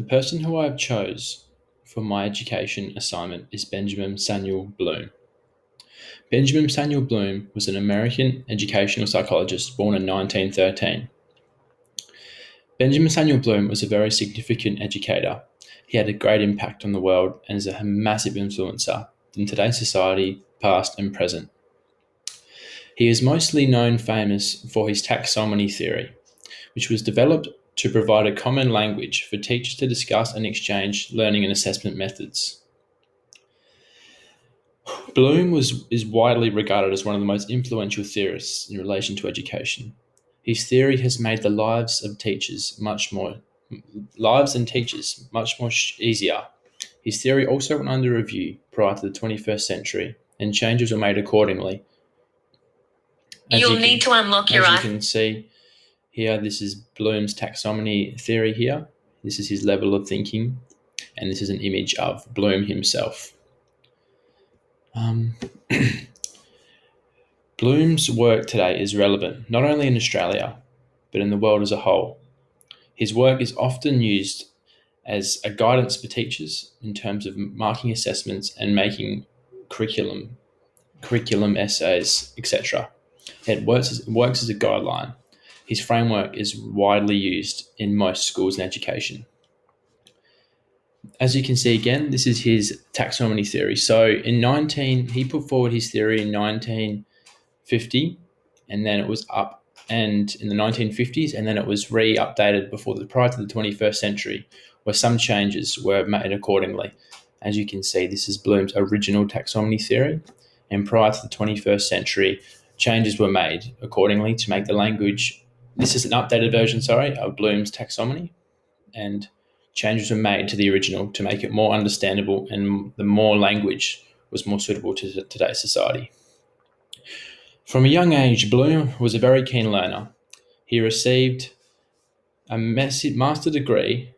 The person who I have chose for my education assignment is Benjamin Samuel Bloom. Benjamin Samuel Bloom was an American educational psychologist born in 1913. Benjamin Samuel Bloom was a very significant educator. He had a great impact on the world and is a massive influencer in today's society, past and present. He is mostly famous for his taxonomy theory, which was developed to provide a common language for teachers to discuss and exchange learning and assessment methods. Bloom is widely regarded as one of the most influential theorists in relation to education. His theory has made the lives and teachers much more easier. His theory also went under review prior to the 21st century, and changes were made accordingly. As You'll need to unlock your As you can see here, this is Bloom's taxonomy theory here. This is his level of thinking, and this is an image of Bloom himself. Bloom's work today is relevant not only in Australia, but in the world as a whole. His work is often used as a guidance for teachers in terms of marking assessments and making curriculum essays, etc. It works as a guideline. His framework is widely used in most schools and education. As you can see again, this is his taxonomy theory. So he put forward his theory in 1950, and then it was up and in the 1950s, and then it was re-updated prior to the 21st century, where some changes were made accordingly. As you can see, this is Bloom's original taxonomy theory, and prior to the 21st century, changes were made accordingly to make the language. This is an updated version, of Bloom's taxonomy, and changes were made to the original to make it more understandable, and the more language was more suitable to today's society. From a young age, Bloom was a very keen learner. He received a master degree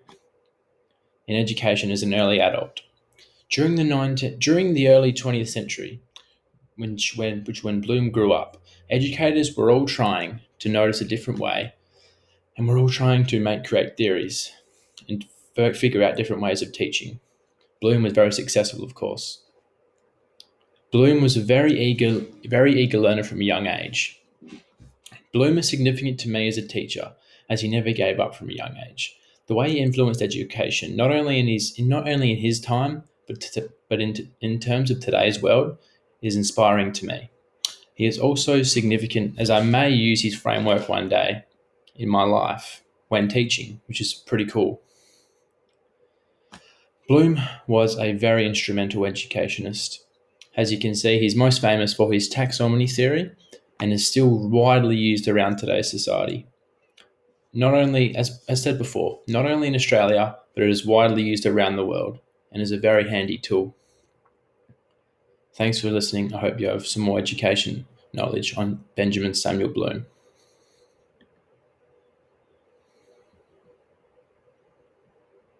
in education as an early adult. During the early 20th century, when Bloom grew up, educators were all trying to notice a different way, and were all trying to create theories and figure out different ways of teaching. Bloom was very successful, of course. Bloom was a very eager learner from a young age. Bloom is significant to me as a teacher, as he never gave up from a young age. The way he influenced education, not only in his time, but in terms of today's world, is inspiring to me. He is also significant, as I may use his framework one day in my life when teaching, which is pretty cool. Bloom was a very instrumental educationist. As you can see, he's most famous for his taxonomy theory and is still widely used around today's society. Not only, as said before, not only in Australia, but it is widely used around the world and is a very handy tool. Thanks for listening. I hope you have some more education knowledge on Benjamin Samuel Bloom.